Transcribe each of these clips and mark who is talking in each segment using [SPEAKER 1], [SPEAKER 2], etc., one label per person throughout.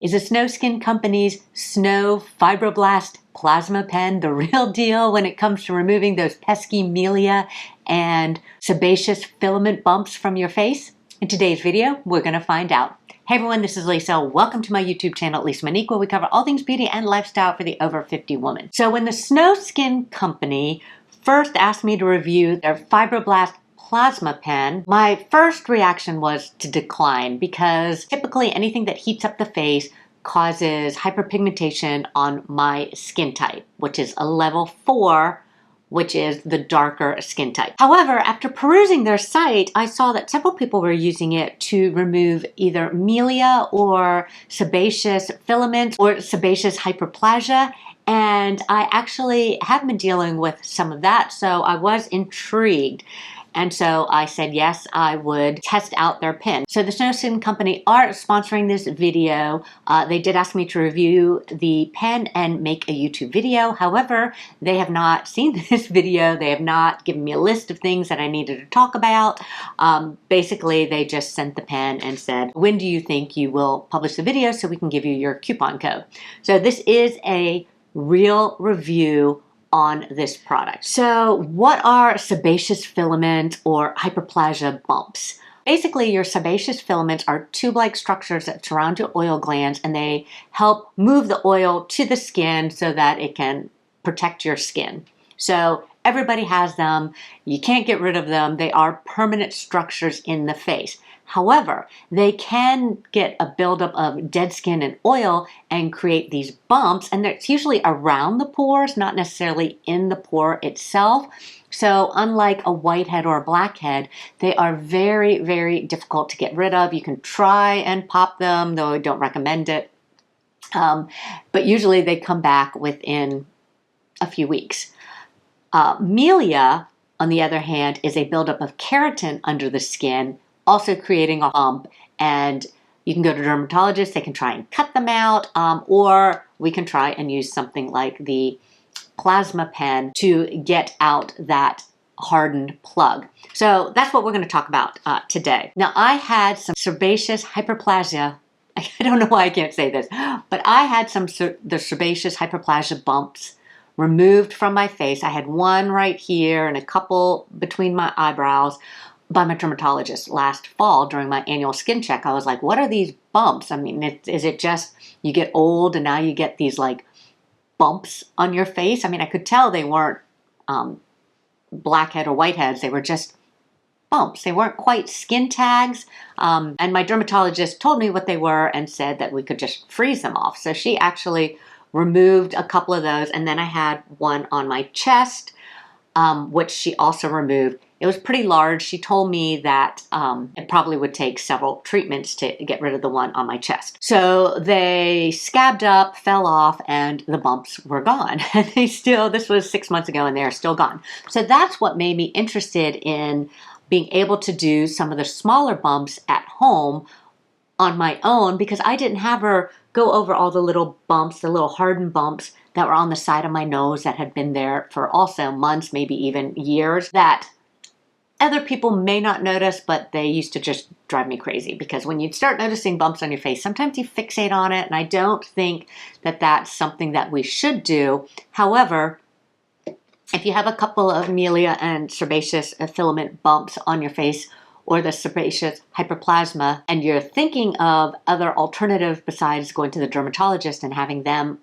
[SPEAKER 1] Is the Snow Skin Company's Snow Fibroblast Plasma Pen the real deal when it comes to removing those pesky Milia and sebaceous filament bumps from your face? In today's video, we're going to find out. Hey everyone, this is Lisa. Welcome to my YouTube channel, Lisa22, where we cover all things beauty and lifestyle for the over 50 woman. So when the Snow Skin Company first asked me to review their Fibroblast Plasma Pen, my first reaction was to decline because typically anything that heats up the face causes hyperpigmentation on my skin type, which is a level 4, which is the darker skin type. However, after perusing their site, I saw that several people were using it to remove either Milia or sebaceous filaments or sebaceous hyperplasia. And I actually have been dealing with some of that, so I was intrigued. And so I said, yes, I would test out their pen. So the Snow Skin Company are sponsoring this video. They did ask me to review the pen and make a YouTube video. However, they have not seen this video. They have not given me a list of things that I needed to talk about. Basically, they just sent the pen and said, when do you think you will publish the video so we can give you your coupon code? So this is a real review on this product. So what are sebaceous filament or hyperplasia bumps? Basically, your sebaceous filaments are tube-like structures that surround your oil glands, and they help move the oil to the skin so that it can protect your skin. So everybody has them. You can't get rid of them. They are permanent structures in the face. However, they can get a buildup of dead skin and oil and create these bumps, and it's usually around the pores, not necessarily in the pore itself. So unlike a whitehead or a blackhead, they are very, very difficult to get rid of. You can try and pop them, though I don't recommend it. But usually they come back within a few weeks. Milia, on the other hand, is a buildup of keratin under the skin, also creating a bump, and you can go to dermatologists. They can try and cut them out, or we can try and use something like the plasma pen to get out that hardened plug. So that's what we're going to talk about today. Now, I had some sebaceous hyperplasia. I don't know why I can't say this, but I had the sebaceous hyperplasia bumps removed from my face. I had one right here and a couple between my eyebrows by my dermatologist last fall during my annual skin check. I was like, what are these bumps? I mean, is it just you get old and now you get these like bumps on your face? I mean, I could tell they weren't blackhead or whiteheads. They were just bumps. They weren't quite skin tags. And my dermatologist told me what they were and said that we could just freeze them off. So she actually removed a couple of those. And then I had one on my chest, which she also removed. It was pretty large. She told me that it probably would take several treatments to get rid of the one on my chest. So they scabbed up, fell off, and the bumps were gone. And this was 6 months ago, and they're still gone. So that's what made me interested in being able to do some of the smaller bumps at home on my own, because I didn't have her go over all the little bumps, the little hardened bumps that were on the side of my nose that had been there for also months, maybe even years, that other people may not notice, but they used to just drive me crazy, because when you start noticing bumps on your face, sometimes you fixate on it, and I don't think that that's something that we should do. However, if you have a couple of Milia and sebaceous filament bumps on your face, or the sebaceous hyperplasma, and you're thinking of other alternatives besides going to the dermatologist and having them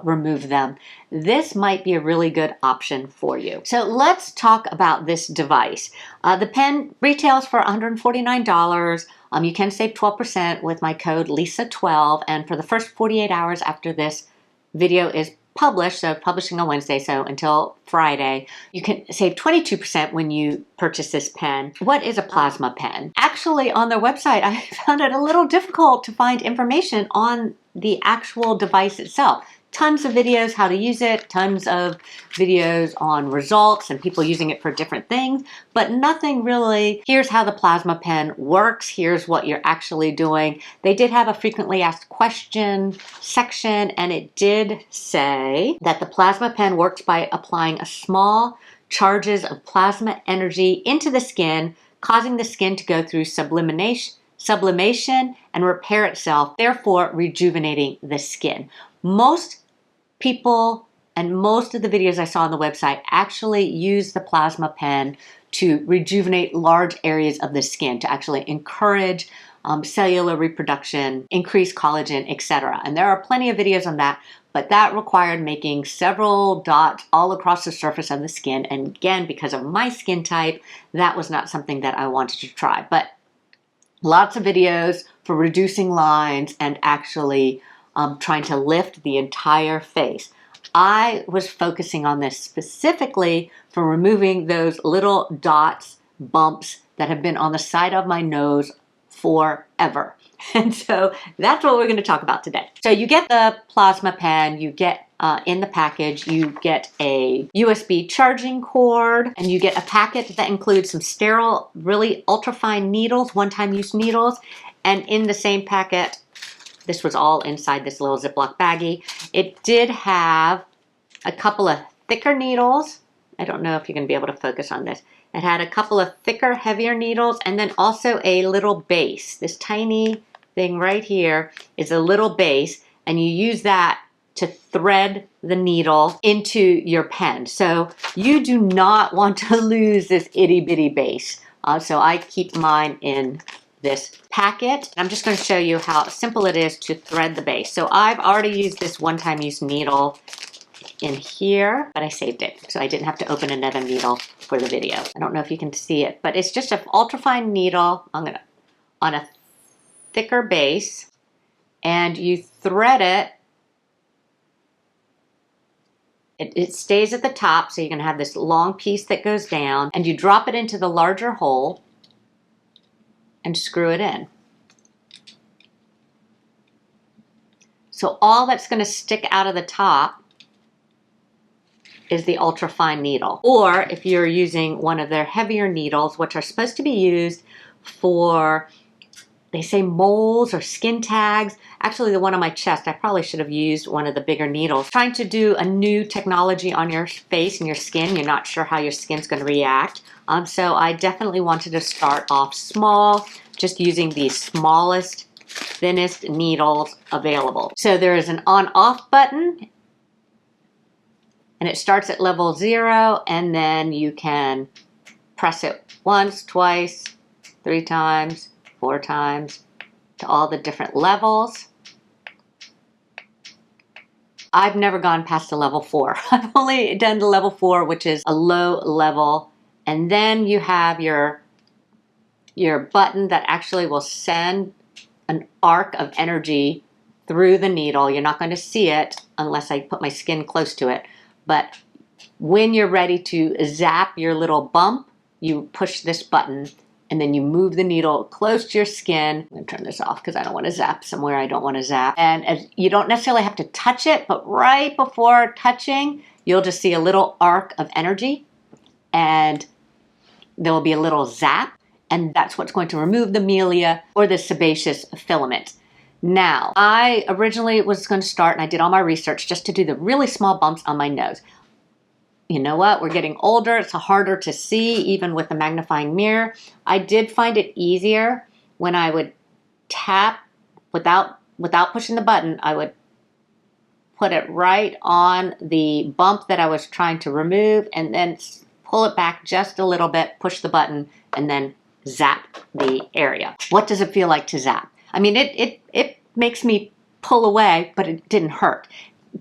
[SPEAKER 1] remove them, this might be a really good option for you. So let's talk about this device. The pen retails for $149. You can save 12% with my code LISA12, and for the first 48 hours after this video is published, so publishing on Wednesday, so until Friday, you can save 22% when you purchase this pen. What is a plasma pen? Actually, on their website, I found it a little difficult to find information on the actual device itself. Tons of videos how to use it, tons of videos on results and people using it for different things, but nothing really, here's how the plasma pen works, here's what you're actually doing. They did have a frequently asked question section, and it did say that the plasma pen works by applying a small charges of plasma energy into the skin, causing the skin to go through sublimation sublimation, and repair itself, therefore rejuvenating the skin. Most people and most of the videos I saw on the website actually use the plasma pen to rejuvenate large areas of the skin, to actually encourage cellular reproduction, increase collagen, etc. And there are plenty of videos on that, but that required making several dots all across the surface of the skin. And again, because of my skin type, that was not something that I wanted to try. But lots of videos for reducing lines and actually trying to lift the entire face. I was focusing on this specifically for removing those little dots, bumps that have been on the side of my nose forever. And so that's what we're going to talk about today. So you get the plasma pen, you get in the package, you get a USB charging cord, and you get a packet that includes some sterile, really ultrafine needles, one-time use needles. And in the same packet, this was all inside this little Ziploc baggie, it did have a couple of thicker needles. I don't know if you're going to be able to focus on this. It had a couple of thicker, heavier needles, and then also a little base. This tiny thing right here is a little base, and you use that to thread the needle into your pen. So you do not want to lose this itty bitty base. So I keep mine in this packet. I'm just going to show you how simple it is to thread the base. So I've already used this one-time use needle in here, but I saved it so I didn't have to open another needle for the video. I don't know if you can see it, but it's just an ultrafine needle on a thicker base, and you thread it. It stays at the top, so you're going to have this long piece that goes down, and you drop it into the larger hole and screw it in. So all that's going to stick out of the top is the ultrafine needle. Or if you're using one of their heavier needles, which are supposed to be used for, they say, moles or skin tags. Actually, the one on my chest, I probably should have used one of the bigger needles. Trying to do a new technology on your face and your skin, you're not sure how your skin's going to react. So I definitely wanted to start off small, just using the smallest, thinnest needles available. So there is an on-off button, and it starts at level 0, and then you can press it once, twice, 3 times, 4 times, to all the different levels. I've never gone past a level 4. I've only done the level 4, which is a low level, and then you have your button that actually will send an arc of energy through the needle. You're not going to see it unless I put my skin close to it. But when you're ready to zap your little bump, you push this button, and then you move the needle close to your skin. I'm going to turn this off because I don't want to zap somewhere I don't want to zap. And you don't necessarily have to touch it, but right before touching, you'll just see a little arc of energy, and there will be a little zap, and that's what's going to remove the Milia or the sebaceous filament. Now, I originally was going to start, and I did all my research just to do the really small bumps on my nose. You know what? We're getting older. It's harder to see, even with a magnifying mirror. I did find it easier when I would tap without pushing the button. I would put it right on the bump that I was trying to remove, and then pull it back just a little bit, push the button, and then zap the area. What does it feel like to zap? I mean, it makes me pull away, but it didn't hurt.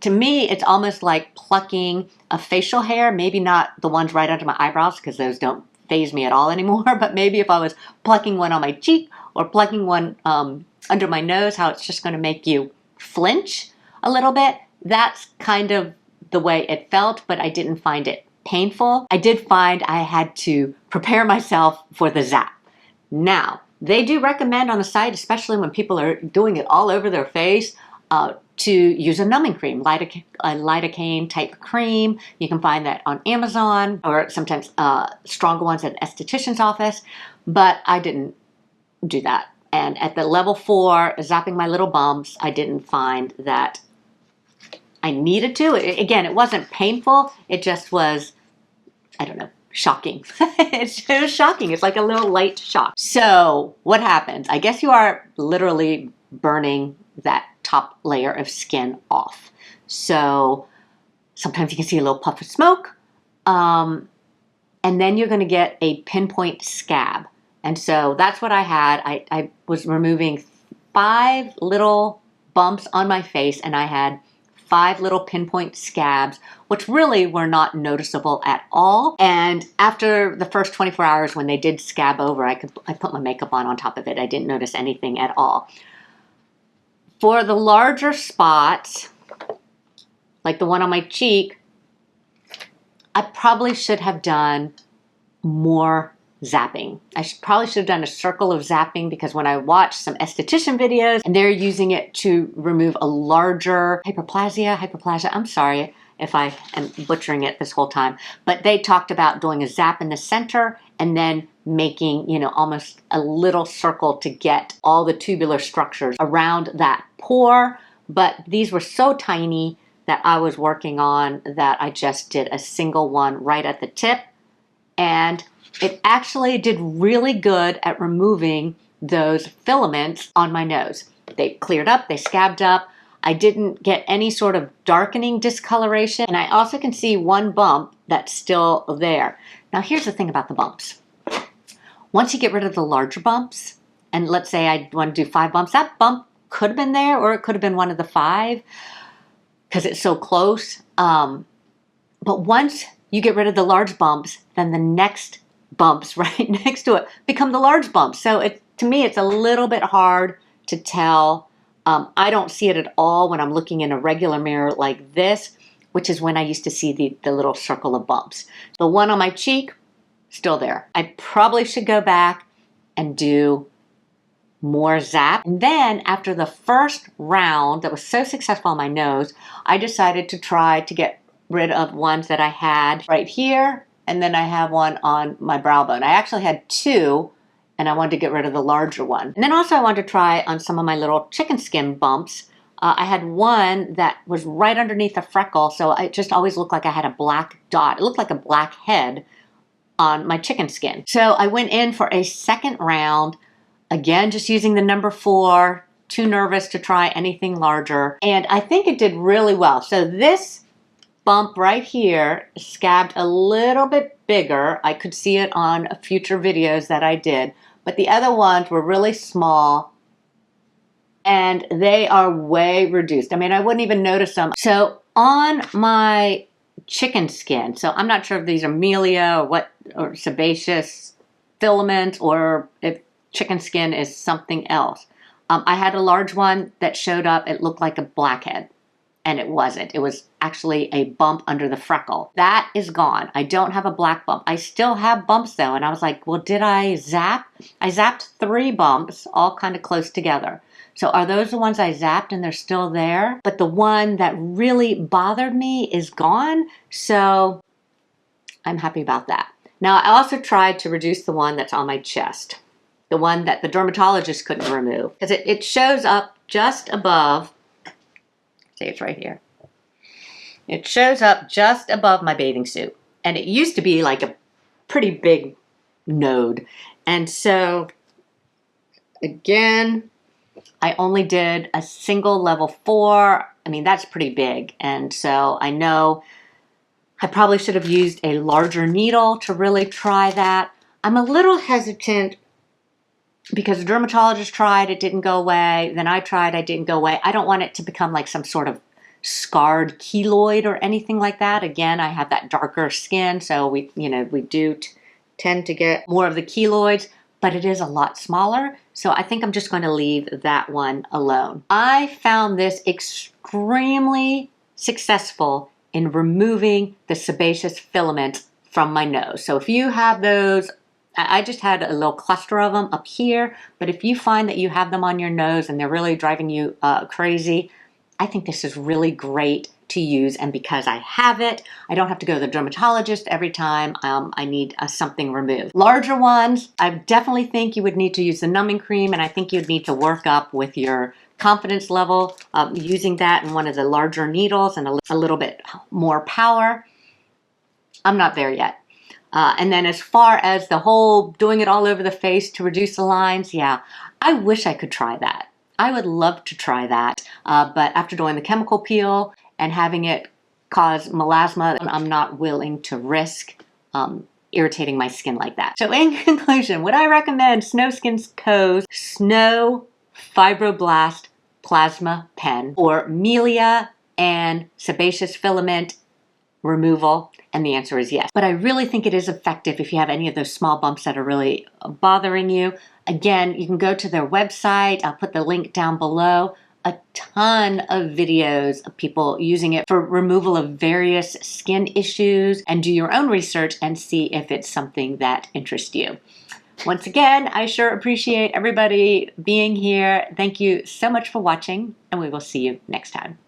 [SPEAKER 1] To me, it's almost like plucking a facial hair, maybe not the ones right under my eyebrows, because those don't faze me at all anymore, but maybe if I was plucking one on my cheek or plucking one under my nose, how it's just going to make you flinch a little bit. That's kind of the way it felt, but I didn't find it painful. I did find I had to prepare myself for the zap. Now, they do recommend on the site, especially when people are doing it all over their face, to use a numbing cream, a lidocaine type cream. You can find that on Amazon, or sometimes stronger ones at an esthetician's office, but I didn't do that. And at the level 4, zapping my little bumps, I didn't find that I needed to. Again, it wasn't painful. It just was, I don't know, shocking. It's so shocking. It's like a little light shock. So what happens? I guess you are literally burning that top layer of skin off. So sometimes you can see a little puff of smoke. And then you're going to get a pinpoint scab. And so that's what I had. I was removing 5 little bumps on my face, and I had 5 little pinpoint scabs, which really were not noticeable at all. And after the first 24 hours when they did scab over, I put my makeup on top of it. I didn't notice anything at all. For the larger spots, like the one on my cheek, I probably should have done more zapping. I probably should have done a circle of zapping, because when I watched some esthetician videos and they're using it to remove a larger hyperplasia, I'm sorry if I am butchering it this whole time, but they talked about doing a zap in the center and then making, you know, almost a little circle to get all the tubular structures around that pore. But these were so tiny that I was working on that I just did a single one right at the tip, and it actually did really good at removing those filaments on my nose. They cleared up, they scabbed up. I didn't get any sort of darkening discoloration, and I also can see one bump that's still there. Now here's the thing about the bumps. Once you get rid of the larger bumps, and let's say I want to do 5 bumps, that bump could have been there, or it could have been one of the 5 because it's so close. But once you get rid of the large bumps, then the next bumps right next to it become the large bumps. So to me, it's a little bit hard to tell. I don't see it at all when I'm looking in a regular mirror like this, which is when I used to see the little circle of bumps. The one on my cheek, still there. I probably should go back and do more zap. And then after the first round that was so successful on my nose, I decided to try to get rid of ones that I had right here, and then I have one on my brow bone. I actually had 2, and I wanted to get rid of the larger one. And then also I wanted to try on some of my little chicken skin bumps. I had one that was right underneath a freckle, so it just always looked like I had a black dot. It looked like a black head on my chicken skin. So I went in for a second round, again, just using the number 4, too nervous to try anything larger. And I think it did really well. So this bump right here scabbed a little bit bigger. I could see it on future videos that I did, but the other ones were really small and they are way reduced. I mean, I wouldn't even notice them. So on my chicken skin, so I'm not sure if these are Milia or sebaceous filament, or if chicken skin is something else. I had a large one that showed up. It looked like a blackhead. And it wasn't. It was actually a bump under the freckle. That is gone. I don't have a black bump. I still have bumps though. And I was like, well, did I zap? I zapped 3 bumps, all kind of close together. So are those the ones I zapped and they're still there? But the one that really bothered me is gone. So I'm happy about that. Now I also tried to reduce the one that's on my chest. The one that the dermatologist couldn't remove. Because it shows up just above. It's right here. It shows up just above my bathing suit, and it used to be like a pretty big node. And so again, I only did a single level 4. I mean, that's pretty big, and so I know I probably should have used a larger needle to really try that. I'm a little hesitant because the dermatologist tried, it didn't go away. Then I tried, it didn't go away. I don't want it to become like some sort of scarred keloid or anything like that. Again, I have that darker skin, so we do tend to get more of the keloids, but it is a lot smaller. So I think I'm just going to leave that one alone. I found this extremely successful in removing the sebaceous filament from my nose. So if you have those, I just had a little cluster of them up here, but if you find that you have them on your nose and they're really driving you crazy, I think this is really great to use. And because I have it, I don't have to go to the dermatologist every time I need something removed. Larger ones, I definitely think you would need to use the numbing cream, and I think you'd need to work up with your confidence level using that in one of the larger needles and a little bit more power. I'm not there yet. And then as far as the whole doing it all over the face to reduce the lines, yeah, I wish I could try that. I would love to try that, but after doing the chemical peel and having it cause melasma, I'm not willing to risk irritating my skin like that. So in conclusion, would I recommend Snow Skin Co.'s Snow Fibroblast Plasma Pen or Milia and Sebaceous Filament removal? And the answer is yes. But I really think it is effective if you have any of those small bumps that are really bothering you. Again, you can go to their website. I'll put the link down below. A ton of videos of people using it for removal of various skin issues, and do your own research and see if it's something that interests you. Once again, I sure appreciate everybody being here. Thank you so much for watching, and we will see you next time.